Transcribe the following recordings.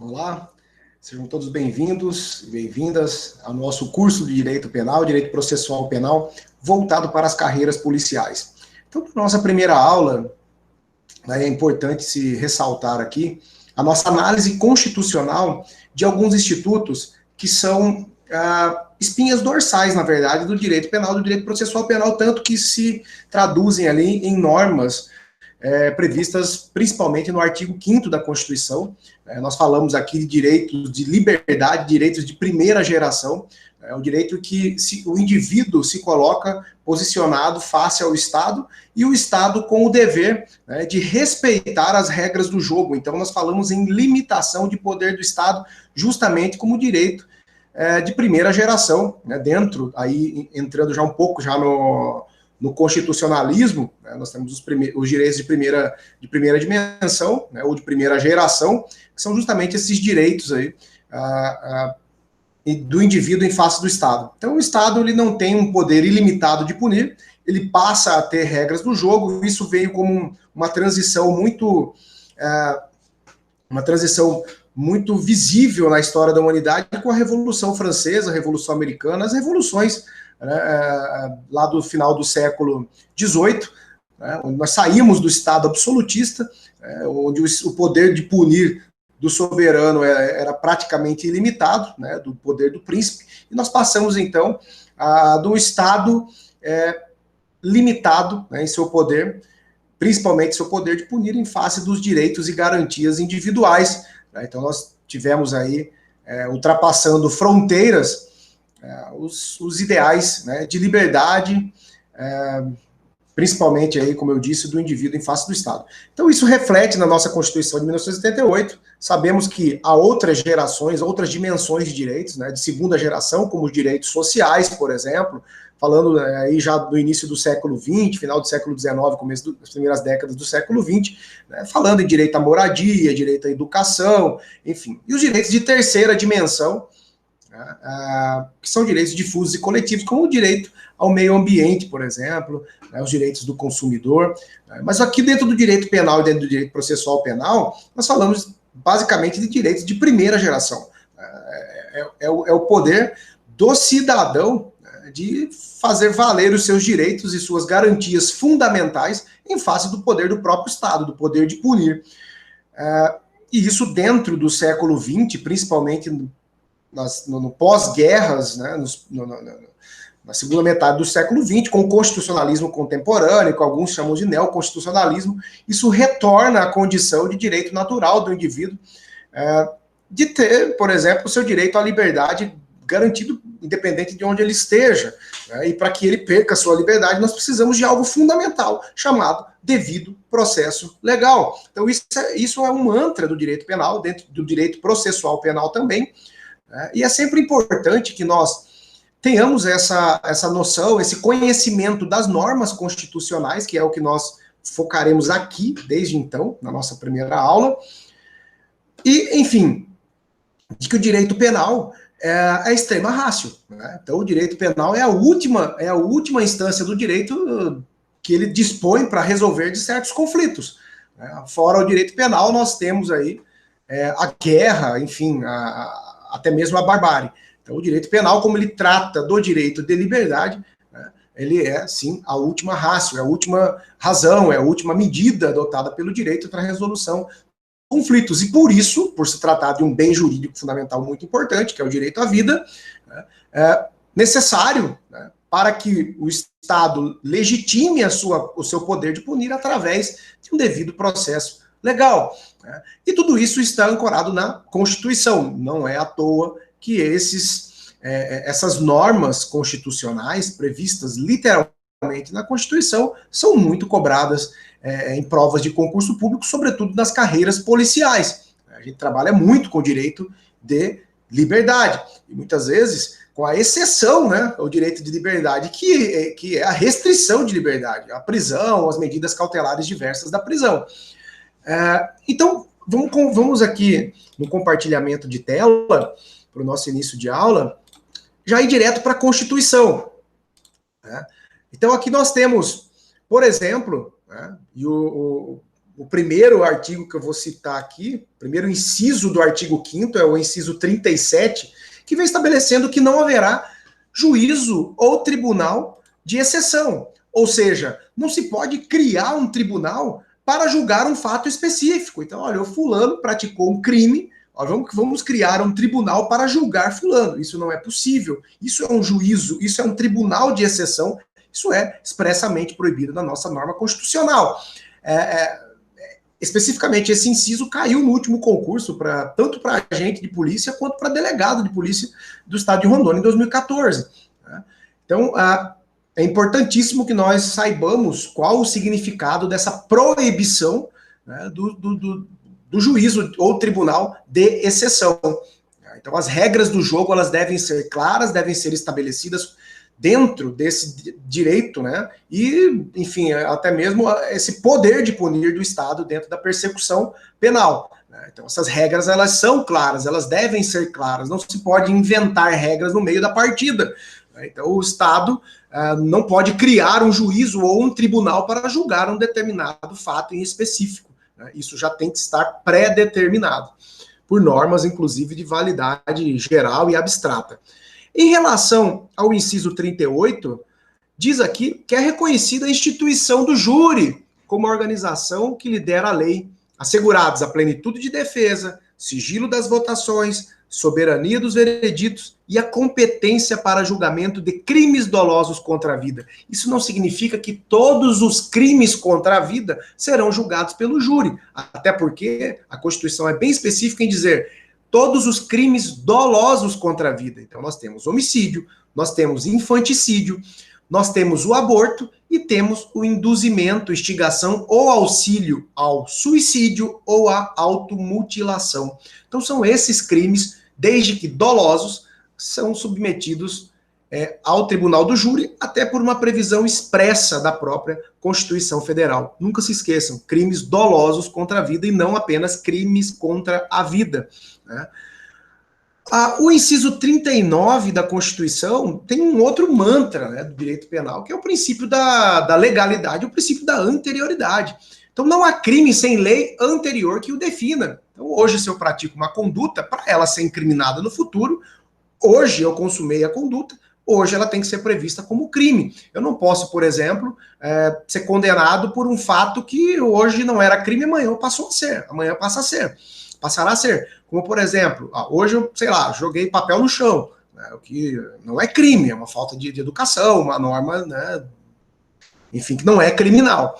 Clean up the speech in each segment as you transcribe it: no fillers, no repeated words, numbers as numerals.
Olá, sejam todos bem-vindos e bem-vindas ao nosso curso de Direito Penal, Direito Processual Penal, voltado para as carreiras policiais. Então, na nossa primeira aula, é importante se ressaltar aqui a nossa análise constitucional de alguns institutos que são espinhas dorsais, na verdade, do direito penal, do direito processual penal, tanto que se traduzem ali em normas previstas principalmente no artigo 5º da Constituição. Nós falamos aqui de direitos de liberdade, direitos de primeira geração, o direito que o indivíduo se coloca posicionado face ao Estado e o Estado com o dever de respeitar as regras do jogo. Então, nós falamos em limitação de poder do Estado justamente como direito de primeira geração, dentro, aí entrando já um pouco já no constitucionalismo, nós temos os direitos de primeira dimensão, ou de primeira geração, que são justamente esses direitos aí, do indivíduo em face do Estado. Então, o Estado ele não tem um poder ilimitado de punir, ele passa a ter regras do jogo, isso veio como uma transição muito visível na história da humanidade com a Revolução Francesa, a Revolução Americana, as revoluções lá do final do século XVIII, onde nós saímos do Estado absolutista, onde o poder de punir do soberano era praticamente ilimitado, do poder do príncipe, e nós passamos, então, de um Estado limitado em seu poder, principalmente seu poder de punir em face dos direitos e garantias individuais. Então, nós tivemos aí, ultrapassando fronteiras, os ideais de liberdade, principalmente aí, como eu disse, do indivíduo em face do Estado. Então isso reflete na nossa Constituição de 1988, sabemos que há outras gerações, outras dimensões de direitos, de segunda geração, como os direitos sociais, por exemplo, falando aí já do início do século XX, final do século XIX, começo das primeiras décadas do século XX, falando em direito à moradia, direito à educação, enfim. E os direitos de terceira dimensão, que são direitos difusos e coletivos, como o direito ao meio ambiente, por exemplo, os direitos do consumidor. Mas aqui dentro do direito penal e dentro do direito processual penal, nós falamos basicamente de direitos de primeira geração. É o poder do cidadão de fazer valer os seus direitos e suas garantias fundamentais em face do poder do próprio Estado, do poder de punir. E isso dentro do século XX, principalmente no pós-guerras, na segunda metade do século XX, com o constitucionalismo contemporâneo, que alguns chamam de neoconstitucionalismo, isso retorna à condição de direito natural do indivíduo de ter, por exemplo, o seu direito à liberdade garantido, independente de onde ele esteja. E para que ele perca a sua liberdade, nós precisamos de algo fundamental, chamado devido processo legal. Então, isso é um mantra do direito penal, dentro do direito processual penal também. E é sempre importante que nós tenhamos essa noção, esse conhecimento das normas constitucionais, que é o que nós focaremos aqui, desde então, na nossa primeira aula. E, enfim, de que o direito penal é a extrema ratio. Então, o direito penal é a última instância do direito que ele dispõe para resolver de certos conflitos. Fora o direito penal, nós temos aí a guerra, enfim, até mesmo a barbárie. Então, o direito penal, como ele trata do direito de liberdade, ele é, sim, a última ratio, é a última razão, é a última medida adotada pelo direito para a resolução de conflitos. E por isso, por se tratar de um bem jurídico fundamental muito importante, que é o direito à vida, é necessário para que o Estado legitime o seu poder de punir através de um devido processo legal. E tudo isso está ancorado na Constituição. Não é à toa que essas normas constitucionais previstas literalmente na Constituição são muito cobradas em provas de concurso público, sobretudo nas carreiras policiais. A gente trabalha muito com o direito de liberdade, e muitas vezes com a exceção, o direito de liberdade, que é a restrição de liberdade, a prisão, as medidas cautelares diversas da prisão. Então, vamos aqui no compartilhamento de tela, para o nosso início de aula, já ir direto para a Constituição. Então, aqui nós temos, por exemplo, e o primeiro artigo que eu vou citar aqui, o primeiro inciso do artigo 5º, é o inciso 37, que vem estabelecendo que não haverá juízo ou tribunal de exceção. Ou seja, não se pode criar um tribunal para julgar um fato específico. Então, olha, o fulano praticou um crime, ó, vamos criar um tribunal para julgar fulano. Isso não é possível. Isso é um juízo, isso é um tribunal de exceção, isso é expressamente proibido na nossa norma constitucional. Especificamente, esse inciso caiu no último concurso, tanto para agente de polícia quanto para delegado de polícia do estado de Rondônia em 2014. Né? Então, é importantíssimo que nós saibamos qual o significado dessa proibição, né, do juízo ou tribunal de exceção. Então, as regras do jogo, elas devem ser claras, devem ser estabelecidas dentro desse direito, né? E, enfim, até mesmo esse poder de punir do Estado dentro da persecução penal. Né? Então, essas regras, elas são claras, elas devem ser claras. Não se pode inventar regras no meio da partida. Né? Então, o Estado não pode criar um juízo ou um tribunal para julgar um determinado fato em específico. Né? Isso já tem que estar pré-determinado, por normas, inclusive, de validade geral e abstrata. Em relação ao inciso 38, diz aqui que é reconhecida a instituição do júri como a organização que lidera a lei, assegurados a plenitude de defesa, sigilo das votações, soberania dos vereditos e a competência para julgamento de crimes dolosos contra a vida. Isso não significa que todos os crimes contra a vida serão julgados pelo júri, até porque a Constituição é bem específica em dizer todos os crimes dolosos contra a vida. Então, nós temos homicídio, nós temos infanticídio, nós temos o aborto e temos o induzimento, instigação ou auxílio ao suicídio ou à automutilação. Então, são esses crimes, desde que dolosos, são submetidos ao tribunal do júri, até por uma previsão expressa da própria Constituição Federal. Nunca se esqueçam, crimes dolosos contra a vida e não apenas crimes contra a vida. Né? O inciso 39 da Constituição tem um outro mantra, né, do direito penal, que é o princípio da legalidade, o princípio da anterioridade. Então, não há crime sem lei anterior que o defina. Então, hoje, se eu pratico uma conduta, para ela ser incriminada no futuro, hoje eu consumei a conduta, hoje ela tem que ser prevista como crime. Eu não posso, por exemplo, ser condenado por um fato que hoje não era crime, amanhã passou a ser, amanhã passará a ser. Como, por exemplo, hoje eu, sei lá, joguei papel no chão, né, o que não é crime, é uma falta de educação, uma norma, né, enfim, que não é criminal.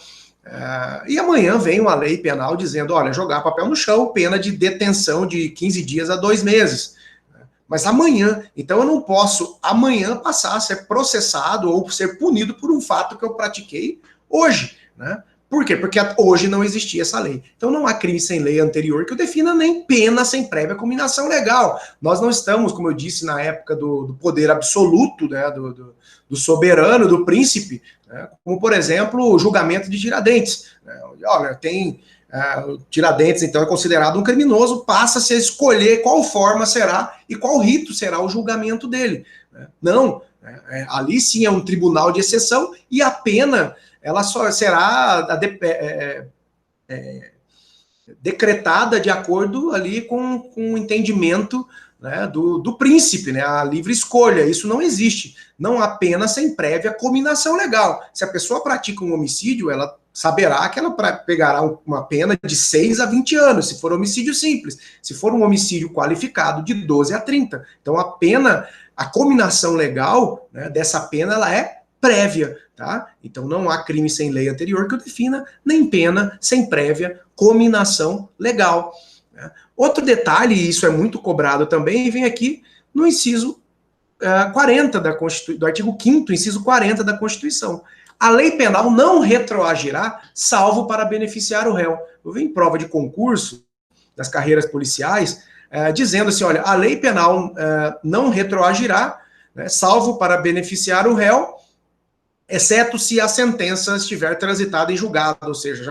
E amanhã vem uma lei penal dizendo, olha, jogar papel no chão, pena de detenção de 15 dias a 2 meses. Mas amanhã, então eu não posso amanhã passar a ser processado ou ser punido por um fato que eu pratiquei hoje, né? Por quê? Porque hoje não existia essa lei. Então não há crime sem lei anterior que o defina, nem pena sem prévia cominação legal. Nós não estamos, como eu disse, na época do poder absoluto, né, do soberano, do príncipe, né, como, por exemplo, o julgamento de Tiradentes. Né, olha, Tiradentes, então, é considerado um criminoso, passa-se a escolher qual forma será e qual rito será o julgamento dele. Né? Não, ali sim é um tribunal de exceção e a pena ela só será decretada de acordo ali com o entendimento, né, do príncipe, né, a livre escolha. Isso não existe. Não há pena sem prévia cominação legal. Se a pessoa pratica um homicídio, ela saberá que ela pegará uma pena de 6 a 20 anos, se for homicídio simples. Se for um homicídio qualificado, de 12 a 30. Então, a pena, a cominação legal, né, dessa pena, ela é prévia, tá? Então, não há crime sem lei anterior que o defina, nem pena sem prévia cominação legal. Né? Outro detalhe, e isso é muito cobrado também, vem aqui no inciso 40 do artigo 5º, inciso 40 da Constituição. A lei penal não retroagirá, salvo para beneficiar o réu. Eu vi em prova de concurso das carreiras policiais, dizendo assim, olha, a lei penal não retroagirá, né, salvo para beneficiar o réu, exceto se a sentença estiver transitada em julgado, ou seja,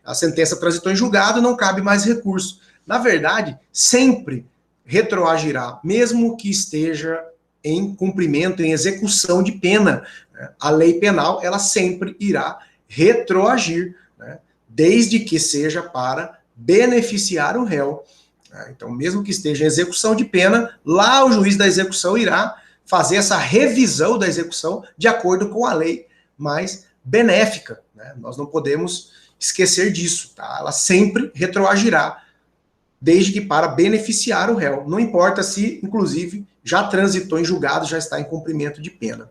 a sentença transitou em julgado, não cabe mais recurso. Na verdade, sempre retroagirá, mesmo que esteja em cumprimento, em execução de pena. A lei penal, ela sempre irá retroagir, né, desde que seja para beneficiar o réu. Então, mesmo que esteja em execução de pena, lá o juiz da execução irá fazer essa revisão da execução de acordo com a lei mais benéfica, né? Nós não podemos esquecer disso, tá? Ela sempre retroagirá, desde que para beneficiar o réu. Não importa se, inclusive, já transitou em julgado, já está em cumprimento de pena.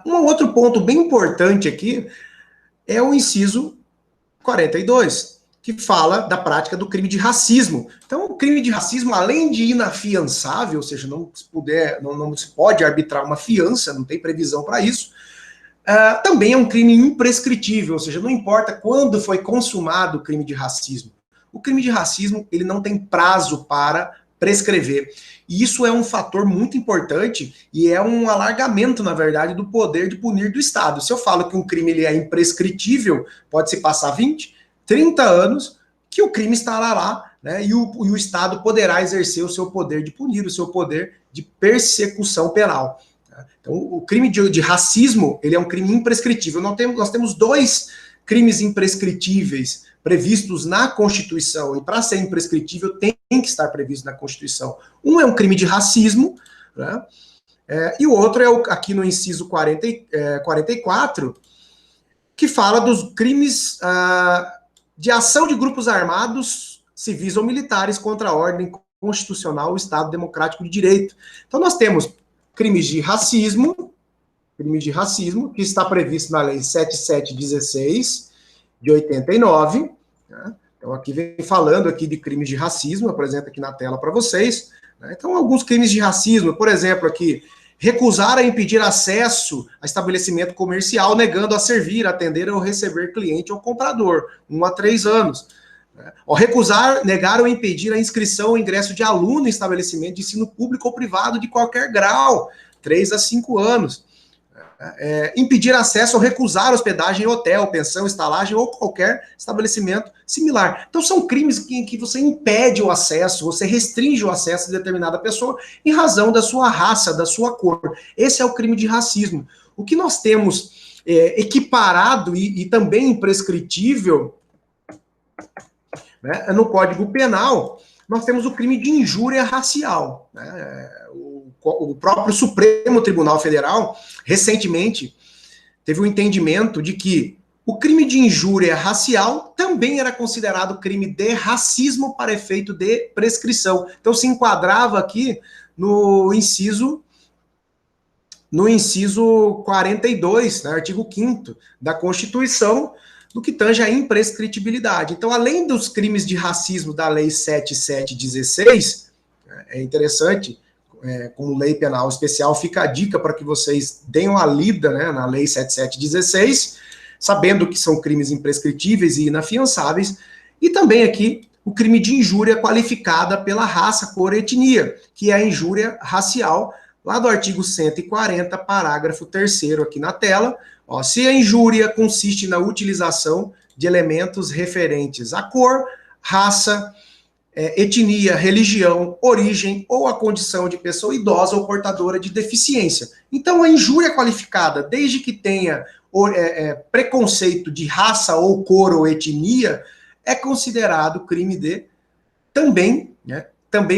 Um outro ponto bem importante aqui é o inciso 42, que fala da prática do crime de racismo. Então, o crime de racismo, além de inafiançável, ou seja, não se pode arbitrar uma fiança, não tem previsão para isso, também é um crime imprescritível, ou seja, não importa quando foi consumado o crime de racismo. O crime de racismo, ele não tem prazo para prescrever. E isso é um fator muito importante e é um alargamento, na verdade, do poder de punir do Estado. Se eu falo que um crime ele é imprescritível, pode-se passar 20, 30 anos que o crime estará lá, né, e o Estado poderá exercer o seu poder de punir, o seu poder de persecução penal. Então, o crime de racismo, ele é um crime imprescritível. Nós temos dois crimes imprescritíveis previstos na Constituição, e para ser imprescritível tem que estar previsto na Constituição. Um é um crime de racismo, né, e o outro é aqui no inciso 44, que fala dos crimes de ação de grupos armados, civis ou militares contra a ordem constitucional, o Estado Democrático de Direito. Então nós temos crimes de racismo, que está previsto na Lei 7716, de 89, né? Então aqui vem falando aqui de crimes de racismo, apresento aqui na tela para vocês, né? Então alguns crimes de racismo, por exemplo aqui, recusar a impedir acesso a estabelecimento comercial, negando a servir, atender ou receber cliente ou comprador, 1 a 3 anos. Ou recusar, negar ou impedir a inscrição ou ingresso de aluno em estabelecimento de ensino público ou privado de qualquer grau, 3 a 5 anos. Impedir acesso ou recusar hospedagem em hotel, pensão, estalagem ou qualquer estabelecimento similar. Então são crimes em que você impede o acesso, você restringe o acesso de determinada pessoa em razão da sua raça, da sua cor. Esse é o crime de racismo. O que nós temos equiparado e também imprescritível, né, no Código Penal, nós temos o crime de injúria racial, né? O próprio Supremo Tribunal Federal, recentemente, teve o entendimento de que o crime de injúria racial também era considerado crime de racismo para efeito de prescrição. Então, se enquadrava aqui no inciso 42, né, artigo 5º da Constituição, no que tange a imprescritibilidade. Então, além dos crimes de racismo da Lei 7716, é interessante, como lei penal especial, fica a dica para que vocês deem uma lida, né, na Lei 7716, sabendo que são crimes imprescritíveis e inafiançáveis, e também aqui o crime de injúria qualificada pela raça, cor e etnia, que é a injúria racial, lá do artigo 140, parágrafo 3º aqui na tela. Ó, se a injúria consiste na utilização de elementos referentes à cor, raça, etnia, religião, origem ou a condição de pessoa idosa ou portadora de deficiência. Então, a injúria qualificada, desde que tenha preconceito de raça ou cor ou etnia, é considerado crime também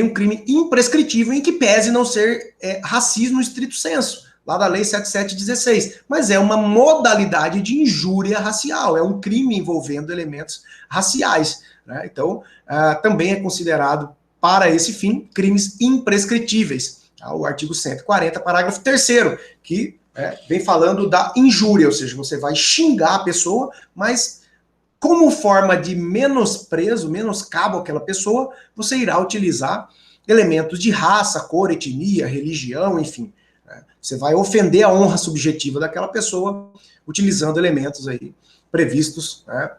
um crime imprescritível, em que pese não ser racismo no estrito senso, lá da Lei 7716, mas é uma modalidade de injúria racial, é um crime envolvendo elementos raciais, né? Então, também é considerado, para esse fim, crimes imprescritíveis. Tá? O artigo 140, parágrafo 3º, que vem falando da injúria, ou seja, você vai xingar a pessoa, mas como forma de menosprezo, menoscabo àquela pessoa, você irá utilizar elementos de raça, cor, etnia, religião, enfim. Você vai ofender a honra subjetiva daquela pessoa utilizando elementos aí previstos, né,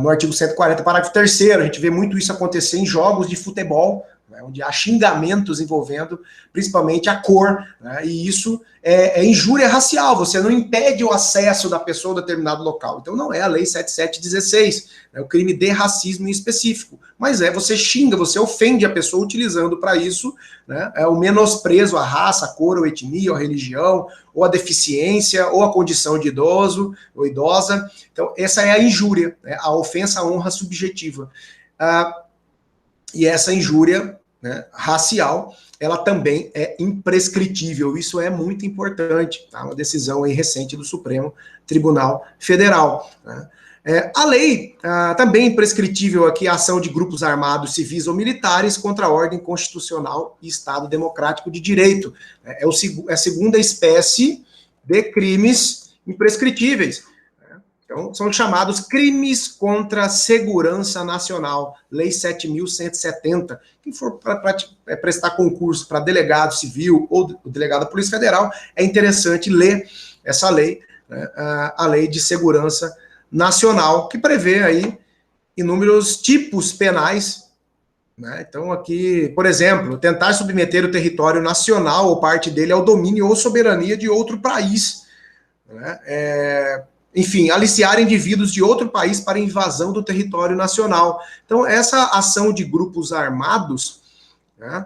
no artigo 140, parágrafo 3º. A gente vê muito isso acontecer em jogos de futebol, né, onde há xingamentos envolvendo principalmente a cor, né, e isso é injúria racial, você não impede o acesso da pessoa a determinado local. Então não é a lei 7716, é o crime de racismo em específico, mas você xinga, você ofende a pessoa utilizando para isso, né, o menosprezo à raça, à cor, ou etnia, ou religião, ou a deficiência, ou a condição de idoso ou idosa. Então essa é a injúria, né, a ofensa à honra subjetiva. E essa injúria, né, racial, ela também é imprescritível. Isso é muito importante, tá? Uma decisão aí recente do Supremo Tribunal Federal, né? A lei também é imprescritível aqui a ação de grupos armados civis ou militares contra a ordem constitucional e Estado democrático de direito. É a segunda espécie de crimes imprescritíveis. Então, são chamados crimes contra a segurança nacional, Lei 7.170. Quem for prestar concurso para delegado civil ou delegado da Polícia Federal, é interessante ler essa lei, né, a Lei de Segurança Nacional, que prevê aí inúmeros tipos penais, né? Então, aqui, por exemplo, tentar submeter o território nacional ou parte dele ao domínio ou soberania de outro país, né? Enfim, aliciar indivíduos de outro país para invasão do território nacional. Então, essa ação de grupos armados, né,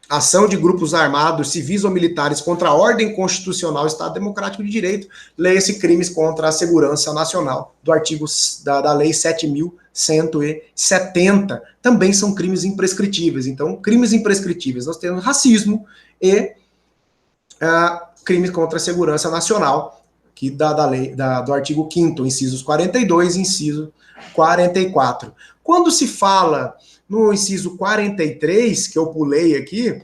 ação de grupos armados, civis ou militares, contra a ordem constitucional, Estado Democrático de Direito, leia-se crimes contra a segurança nacional, do artigo da Lei 7.170, também são crimes imprescritíveis. Então, crimes imprescritíveis, nós temos racismo e crimes contra a segurança nacional, que do artigo 5º, incisos 42 e inciso 44. Quando se fala no inciso 43, que eu pulei aqui,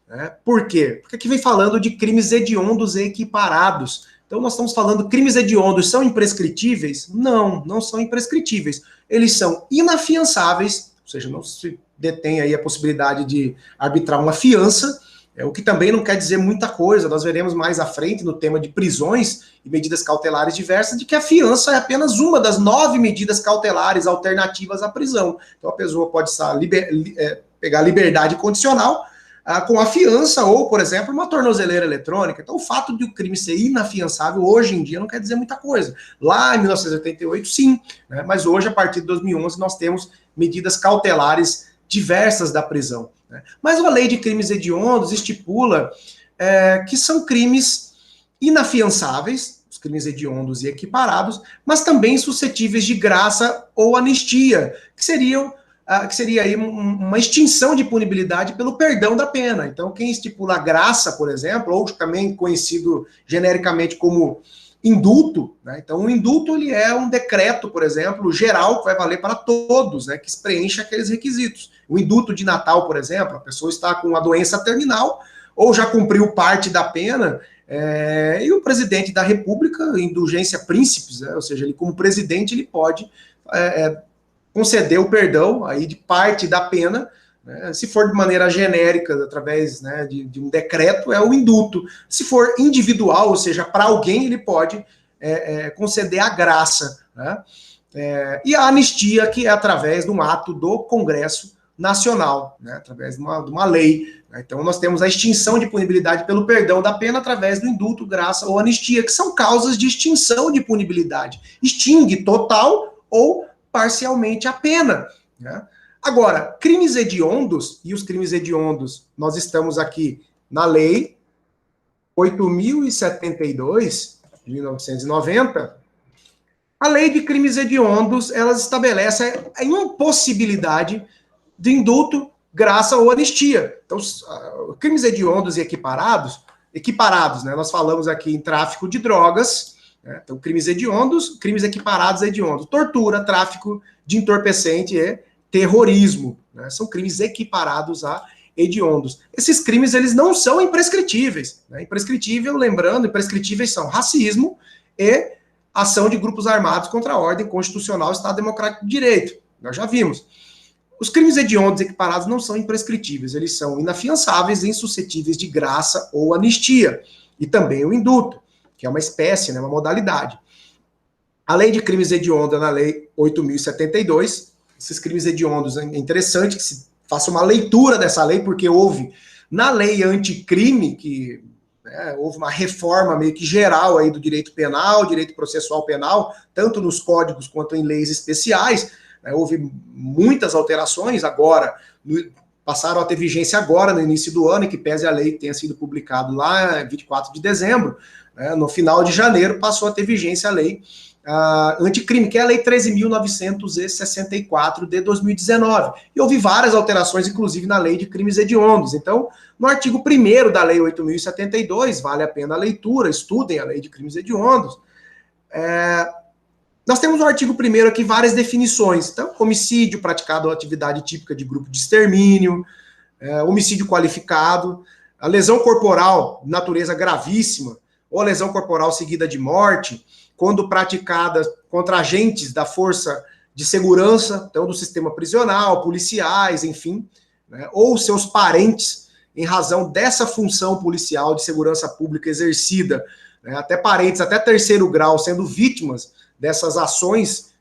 né, por quê? Porque aqui vem falando de crimes hediondos e equiparados. Então nós estamos falando crimes hediondos são imprescritíveis? Não, não são imprescritíveis. Eles são inafiançáveis, ou seja, não se detém aí a possibilidade de arbitrar uma fiança, o que também não quer dizer muita coisa. Nós veremos mais à frente no tema de prisões e medidas cautelares diversas, de que a fiança é apenas uma das 9 medidas cautelares alternativas à prisão. Então a pessoa pode pegar liberdade condicional com a fiança ou, por exemplo, uma tornozeleira eletrônica. Então o fato de o crime ser inafiançável hoje em dia não quer dizer muita coisa. Lá em 1988, sim, né? Mas hoje, a partir de 2011, nós temos medidas cautelares diversas da prisão. Mas a lei de crimes hediondos estipula que são crimes inafiançáveis, os crimes hediondos e equiparados, mas também suscetíveis de graça ou anistia, que seria aí uma extinção de punibilidade pelo perdão da pena. Então, quem estipula a graça, por exemplo, ou também conhecido genericamente como indulto, né? Então o indulto ele é um decreto, por exemplo, geral, que vai valer para todos, né, que preenche aqueles requisitos. O indulto de Natal, por exemplo, a pessoa está com uma doença terminal ou já cumpriu parte da pena, e o presidente da República, indulgência príncipes, né, ou seja, ele como presidente ele pode conceder o perdão aí de parte da pena, né? Se for de maneira genérica, através, né, de um decreto, é o indulto. Se for individual, ou seja, para alguém, ele pode conceder a graça, né? E a anistia, que é através de um ato do Congresso Nacional, né, através de uma lei. Né? Então, nós temos a extinção de punibilidade pelo perdão da pena através do indulto, graça ou anistia, que são causas de extinção de punibilidade. Extingue total ou parcialmente a pena, né? Agora, crimes hediondos, e os crimes hediondos, nós estamos aqui na Lei 8.072, de 1990, a Lei de Crimes Hediondos, ela estabelece a impossibilidade de indulto, graça ou anistia. Então, crimes hediondos e equiparados, né? Nós falamos aqui em tráfico de drogas, né? Então, crimes hediondos, crimes equiparados a hediondos, tortura, tráfico de entorpecente e terrorismo, né? São crimes equiparados a hediondos. Esses crimes, eles não são imprescritíveis, né? Imprescritível, lembrando, imprescritíveis são racismo e ação de grupos armados contra a ordem constitucional e Estado Democrático de Direito. Nós já vimos. Os crimes hediondos equiparados não são imprescritíveis, eles são inafiançáveis e insuscetíveis de graça ou anistia. E também o indulto, que é uma espécie, né, uma modalidade. A lei de crimes hediondos, na Lei 8.072, esses crimes hediondos. É interessante que se faça uma leitura dessa lei, porque houve, na lei anticrime, que houve uma reforma meio que geral aí do direito penal, direito processual penal, tanto nos códigos quanto em leis especiais, houve muitas alterações agora, passaram a ter vigência agora, no início do ano, e que pese a lei tenha sido publicado lá em 24 de dezembro, no final de janeiro passou a ter vigência a lei anticrime, que é a lei 13.964 de 2019. E houve várias alterações, inclusive na lei de crimes hediondos. Então, no artigo 1º da lei 8.072, vale a pena a leitura, estudem a lei de crimes hediondos. Nós temos no artigo 1º aqui várias definições. Então, homicídio praticado ou atividade típica de grupo de extermínio, homicídio qualificado, a lesão corporal, natureza gravíssima, ou a lesão corporal seguida de morte, quando praticada contra agentes da força de segurança, então do sistema prisional, policiais, enfim, ou seus parentes, em razão dessa função policial de segurança pública exercida, até parentes, até terceiro grau, sendo vítimas dessas ações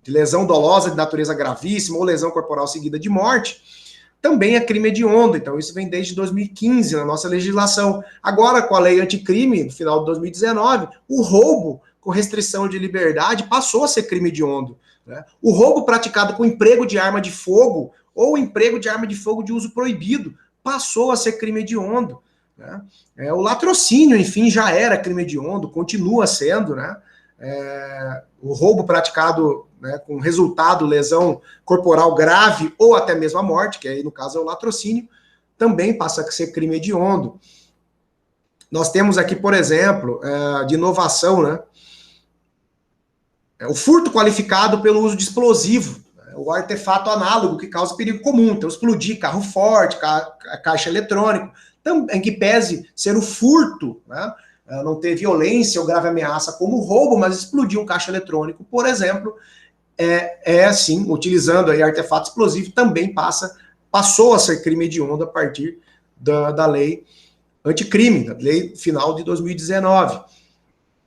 de lesão dolosa de natureza gravíssima ou lesão corporal seguida de morte, também é crime hediondo. Então isso vem desde 2015 na nossa legislação. Agora, com a lei anticrime, no final de 2019, o roubo com restrição de liberdade passou a ser crime hediondo. O roubo praticado com emprego de arma de fogo ou emprego de arma de fogo de uso proibido passou a ser crime hediondo. O latrocínio, enfim, já era crime hediondo, continua sendo, o roubo praticado com resultado lesão corporal grave ou até mesmo a morte, que aí no caso é o latrocínio, também passa a ser crime hediondo. Nós temos aqui, por exemplo, de inovação, o furto qualificado pelo uso de explosivo, o artefato análogo que causa perigo comum, então explodir carro forte, caixa eletrônico, em que pese ser o furto, não ter violência ou grave ameaça como roubo, mas explodir um caixa eletrônico, por exemplo, assim, utilizando aí artefato explosivo, também passou a ser crime hediondo a partir da lei anticrime, da lei final de 2019.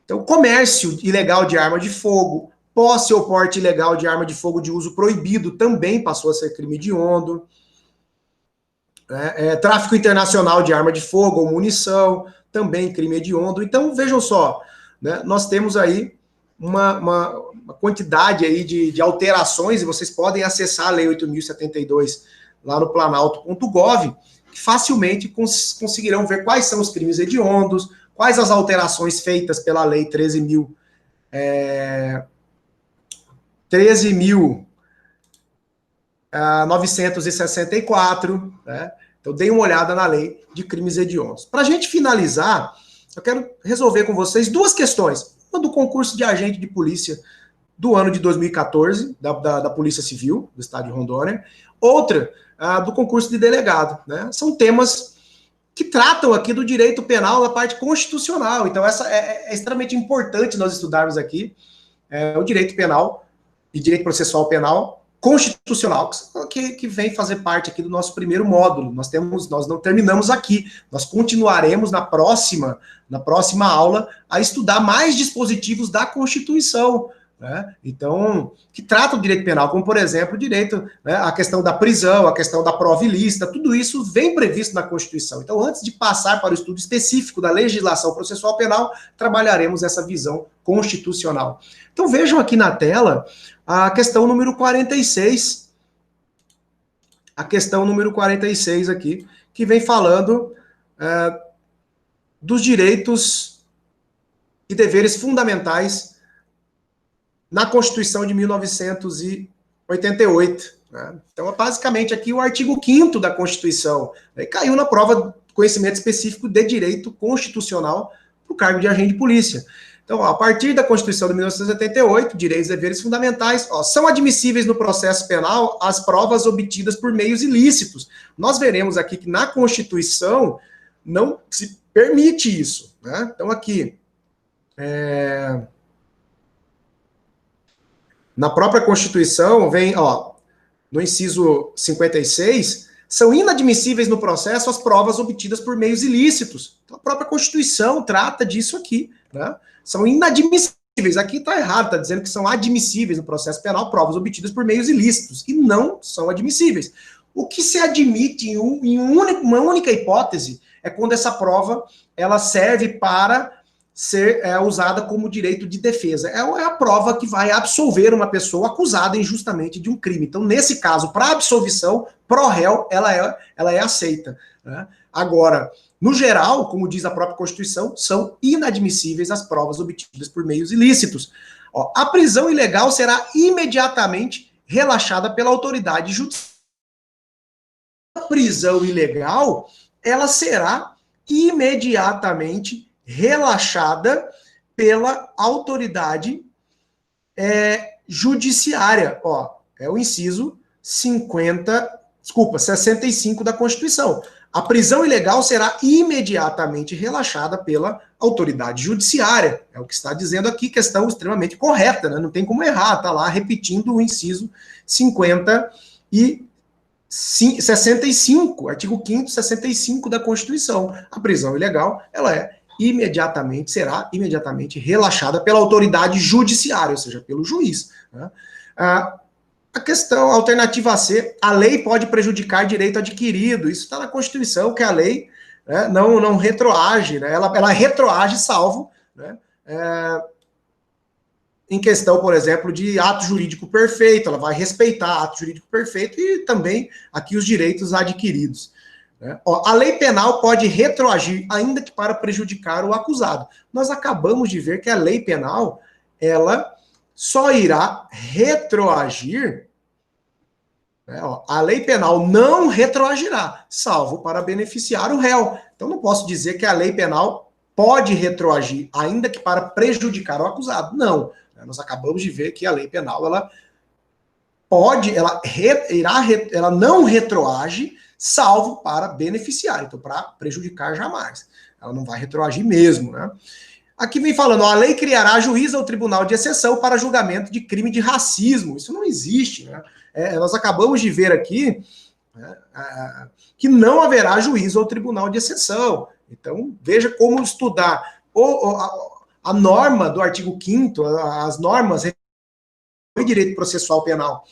Então, comércio ilegal de arma de fogo, posse ou porte ilegal de arma de fogo de uso proibido também passou a ser crime hediondo. Tráfico internacional de arma de fogo ou munição, também crime hediondo. Então, vejam só, nós temos aí uma quantidade aí de alterações, e vocês podem acessar a Lei 8.072 lá no planalto.gov, que facilmente conseguirão ver quais são os crimes hediondos, quais as alterações feitas pela Lei 13.964, Então, deem uma olhada na lei de crimes hediondos. Para a gente finalizar, eu quero resolver com vocês duas questões. Uma do concurso de agente de polícia do ano de 2014, da Polícia Civil, do Estado de Rondônia. Outra, do concurso de delegado. São temas que tratam aqui do direito penal na parte constitucional. Então, essa é extremamente importante nós estudarmos aqui o direito penal e direito processual penal constitucional, que vem fazer parte aqui do nosso primeiro módulo. Nós não terminamos aqui, nós continuaremos na próxima aula a estudar mais dispositivos da Constituição, então, que tratam do direito penal, como, por exemplo, o direito, a questão da prisão, a questão da prova ilícita, tudo isso vem previsto na Constituição. Então, antes de passar para o estudo específico da legislação processual penal, trabalharemos essa visão constitucional. Então, vejam aqui na tela a questão número 46, a questão número 46 aqui, que vem falando dos direitos e deveres fundamentais na Constituição de 1988. Então, basicamente, aqui o artigo 5º da Constituição caiu na prova de conhecimento específico de direito constitucional para o cargo de agente de polícia. Então, a partir da Constituição de 1988, direitos e deveres fundamentais, são admissíveis no processo penal as provas obtidas por meios ilícitos. Nós veremos aqui que na Constituição não se permite isso. Então, aqui, na própria Constituição, vem, no inciso 56, são inadmissíveis no processo as provas obtidas por meios ilícitos. Então, a própria Constituição trata disso aqui, São inadmissíveis Aqui está errado, está dizendo que são admissíveis no processo penal provas obtidas por meios ilícitos, e não são admissíveis. O que se admite em uma única hipótese é quando essa prova ela serve para ser usada como direito de defesa. É a prova que vai absolver uma pessoa acusada injustamente de um crime. Então, nesse caso, para absolvição, pro réu, ela é aceita, né? Agora, no geral, como diz a própria Constituição, são inadmissíveis as provas obtidas por meios ilícitos. Ó, a prisão ilegal será imediatamente relaxada pela autoridade judiciária. A prisão ilegal, ela será imediatamente relaxada pela autoridade judiciária. Ó, é o inciso 65 da Constituição. A prisão ilegal será imediatamente relaxada pela autoridade judiciária. É o que está dizendo aqui, questão extremamente correta, né? Não tem como errar, está lá repetindo o inciso 65, artigo 5º, 65 da Constituição. A prisão ilegal, ela será imediatamente relaxada pela autoridade judiciária, ou seja, pelo juiz, né? A questão, a alternativa C, a lei pode prejudicar direito adquirido. Isso está na Constituição, que a lei, né, não retroage, né? Ela retroage salvo, né, em questão, por exemplo, de ato jurídico perfeito. Ela vai respeitar ato jurídico perfeito e também aqui os direitos adquiridos, né? Ó, a lei penal pode retroagir, ainda que para prejudicar o acusado. Nós acabamos de ver que a lei penal, ela só irá retroagir, né, ó, a lei penal não retroagirá, salvo para beneficiar o réu. Então não posso dizer que a lei penal pode retroagir, ainda que para prejudicar o acusado. Não. Nós acabamos de ver que a lei penal, ela não retroage, salvo para beneficiar. Então, para prejudicar, jamais. Ela não vai retroagir mesmo, né? Aqui vem falando, ó, a lei criará juiz ou tribunal de exceção para julgamento de crime de racismo. Isso não existe, né? Nós acabamos de ver aqui, né, que não haverá juiz ou tribunal de exceção. Então, veja como estudar a norma do artigo 5º, as normas de direito processual penal,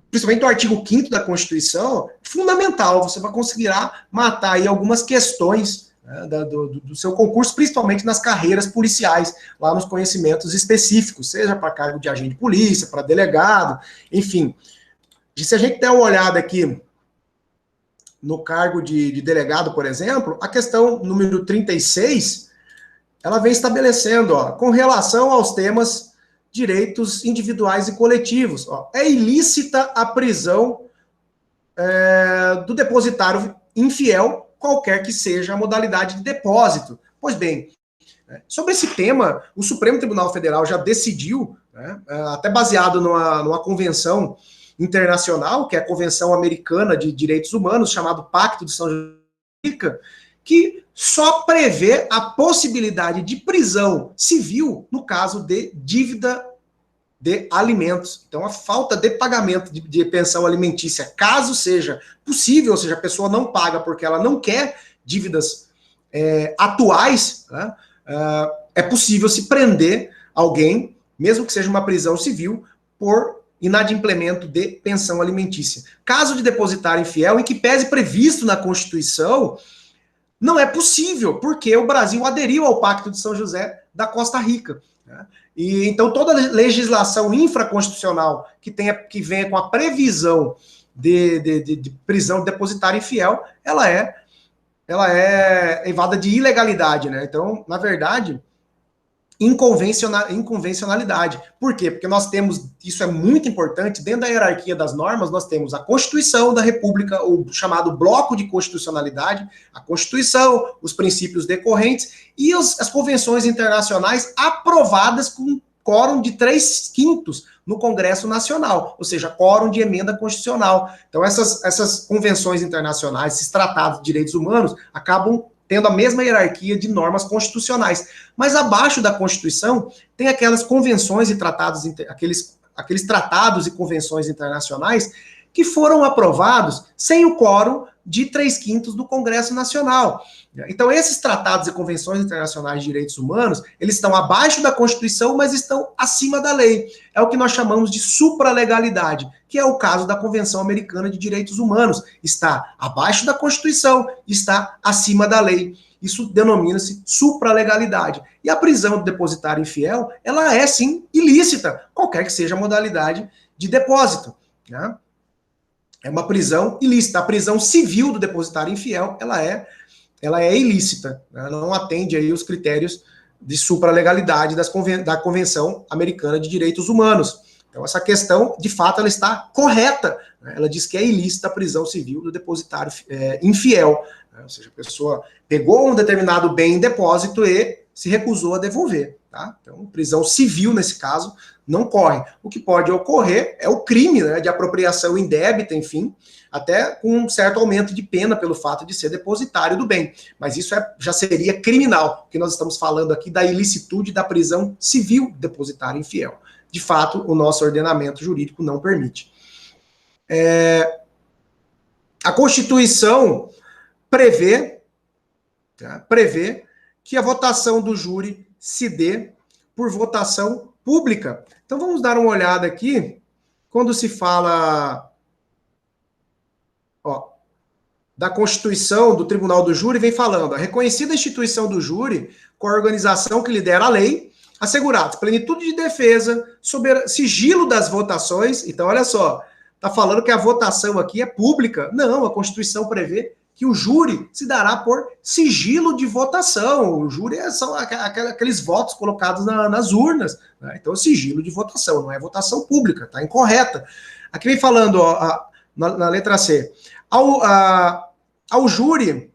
principalmente do artigo 5º da Constituição, fundamental. Você vai conseguir matar aí algumas questões, né, do seu concurso, principalmente nas carreiras policiais, lá nos conhecimentos específicos, seja para cargo de agente de polícia, para delegado, enfim. E se a gente der uma olhada aqui no cargo de delegado, por exemplo, a questão número 36, ela vem estabelecendo, ó, com relação aos temas direitos individuais e coletivos, ó, é ilícita a prisão do depositário infiel, qualquer que seja a modalidade de depósito. Pois bem, sobre esse tema, o Supremo Tribunal Federal já decidiu, né, até baseado numa convenção internacional, que é a Convenção Americana de Direitos Humanos, chamado Pacto de São José, que só prevê a possibilidade de prisão civil no caso de dívida de alimentos. Então, a falta de pagamento de pensão alimentícia, caso seja possível, ou seja, a pessoa não paga porque ela não quer dívidas atuais, né, é possível se prender alguém, mesmo que seja uma prisão civil, por inadimplemento de pensão alimentícia. Caso de depositário infiel, em que pese previsto na Constituição, não é possível, porque o Brasil aderiu ao Pacto de São José da Costa Rica, né? E então toda legislação infraconstitucional que venha com a previsão de prisão de depositário infiel, ela é evada de ilegalidade, né? Então, na verdade, inconvencionalidade. Por quê? Porque nós temos, isso é muito importante, dentro da hierarquia das normas, nós temos a Constituição da República, o chamado bloco de constitucionalidade, a Constituição, os princípios decorrentes e as convenções internacionais aprovadas com quórum de 3/5 no Congresso Nacional, ou seja, quórum de emenda constitucional. Então, essas convenções internacionais, esses tratados de direitos humanos, acabam tendo a mesma hierarquia de normas constitucionais. Mas abaixo da Constituição tem aquelas convenções e tratados, aqueles tratados e convenções internacionais que foram aprovados sem o quórum de 3/5 do Congresso Nacional. Então, esses tratados e convenções internacionais de direitos humanos, eles estão abaixo da Constituição, mas estão acima da lei. É o que nós chamamos de supralegalidade, que é o caso da Convenção Americana de Direitos Humanos. Está abaixo da Constituição, está acima da lei. Isso denomina-se supralegalidade. E a prisão do depositário infiel, ela é, sim, ilícita, qualquer que seja a modalidade de depósito, né? É uma prisão ilícita. A prisão civil do depositário infiel, ela é ilícita, né? Não atende aí os critérios de supralegalidade da Convenção Americana de Direitos Humanos. Então, essa questão, de fato, ela está correta, né? Ela diz que é ilícita a prisão civil do depositário infiel, né? Ou seja, a pessoa pegou um determinado bem em depósito e se recusou a devolver, tá? Então, prisão civil, nesse caso, não corre. O que pode ocorrer é o crime, né, de apropriação indébita, enfim, até com um certo aumento de pena pelo fato de ser depositário do bem. Mas isso já seria criminal, porque nós estamos falando aqui da ilicitude da prisão civil depositário infiel. De fato, o nosso ordenamento jurídico não permite. A Constituição prevê que a votação do júri se dê por votação pública. Então vamos dar uma olhada aqui, quando se fala da Constituição, do Tribunal do Júri, vem falando: a reconhecida instituição do júri, com a organização que lidera a lei, assegurado plenitude de defesa, sigilo das votações. Então, olha só, está falando que a votação aqui é pública. Não, a Constituição prevê que o júri se dará por sigilo de votação. O júri são aqueles votos colocados nas urnas, né? Então, sigilo de votação, não é votação pública, está incorreta. Aqui vem falando, na letra C, ao júri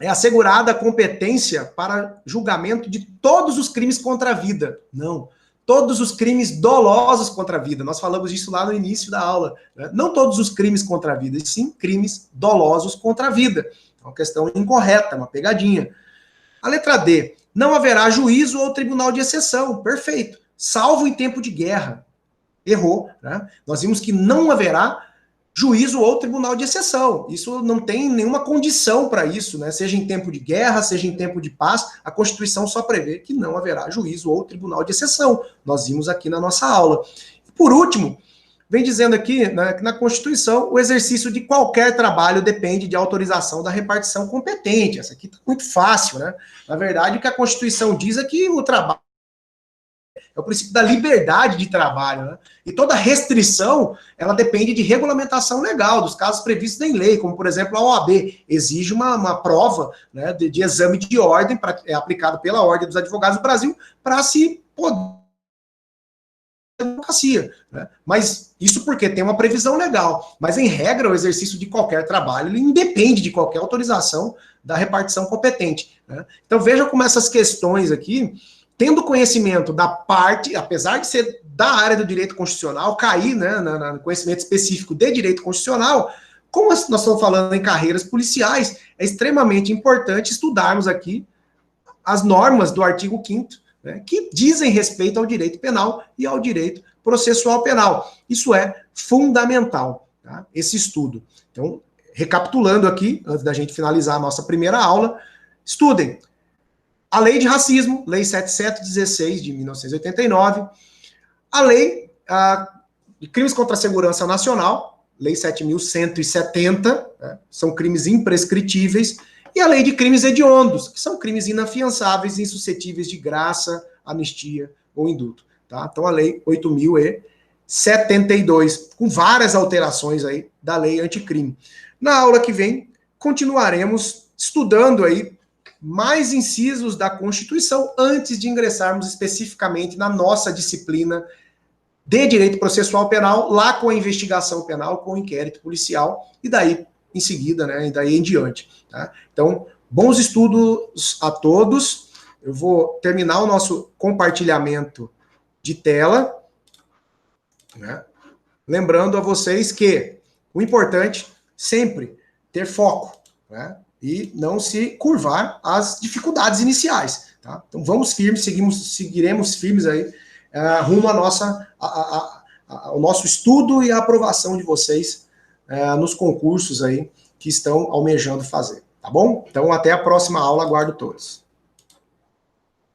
é assegurada a competência para julgamento de todos os crimes contra a vida. Não, todos os crimes dolosos contra a vida. Nós falamos disso lá no início da aula, né? Não todos os crimes contra a vida, e sim crimes dolosos contra a vida. É uma questão incorreta, uma pegadinha. A letra D, não haverá juízo ou tribunal de exceção. Perfeito. Salvo em tempo de guerra. Errou, né? Nós vimos que não haverá juízo ou tribunal de exceção. Isso não tem nenhuma condição para isso, né? Seja em tempo de guerra, seja em tempo de paz, a Constituição só prevê que não haverá juízo ou tribunal de exceção. Nós vimos aqui na nossa aula. E por último, vem dizendo aqui, né, que na Constituição o exercício de qualquer trabalho depende de autorização da repartição competente. Essa aqui está muito fácil, né? Na verdade, o que a Constituição diz é que o trabalho é o princípio da liberdade de trabalho, né? E toda restrição, ela depende de regulamentação legal, dos casos previstos em lei, como, por exemplo, a OAB exige uma prova, né, de exame de ordem, aplicado pela Ordem dos Advogados do Brasil, para se poder advocacia, né? Mas isso porque tem uma previsão legal. Mas, em regra, o exercício de qualquer trabalho, ele independe de qualquer autorização da repartição competente, né? Então, veja como essas questões aqui, tendo conhecimento da parte, apesar de ser da área do direito constitucional, cair, né, no conhecimento específico de direito constitucional, como nós estamos falando em carreiras policiais, é extremamente importante estudarmos aqui as normas do artigo 5º, né, que dizem respeito ao direito penal e ao direito processual penal. Isso é fundamental, tá? Esse estudo. Então, recapitulando aqui, antes da gente finalizar a nossa primeira aula, estudem a Lei de Racismo, Lei 7716 de 1989, a Lei de Crimes contra a Segurança Nacional, Lei 7.170, né, são crimes imprescritíveis, e a Lei de Crimes Hediondos, que são crimes inafiançáveis e insuscetíveis de graça, anistia ou indulto. Tá? Então, a Lei 8.072, com várias alterações aí da Lei Anticrime. Na aula que vem, continuaremos estudando aí mais incisos da Constituição antes de ingressarmos especificamente na nossa disciplina de direito processual penal, lá com a investigação penal, com o inquérito policial, e daí em seguida, né, e daí em diante. Tá? Então, bons estudos a todos. Eu vou terminar o nosso compartilhamento de tela, né? Lembrando a vocês que o importante sempre ter foco, né? E não se curvar às dificuldades iniciais, tá? Então vamos firmes, seguiremos firmes aí rumo ao nosso estudo e à aprovação de vocês nos concursos aí que estão almejando fazer, tá bom? Então, até a próxima aula, aguardo todos.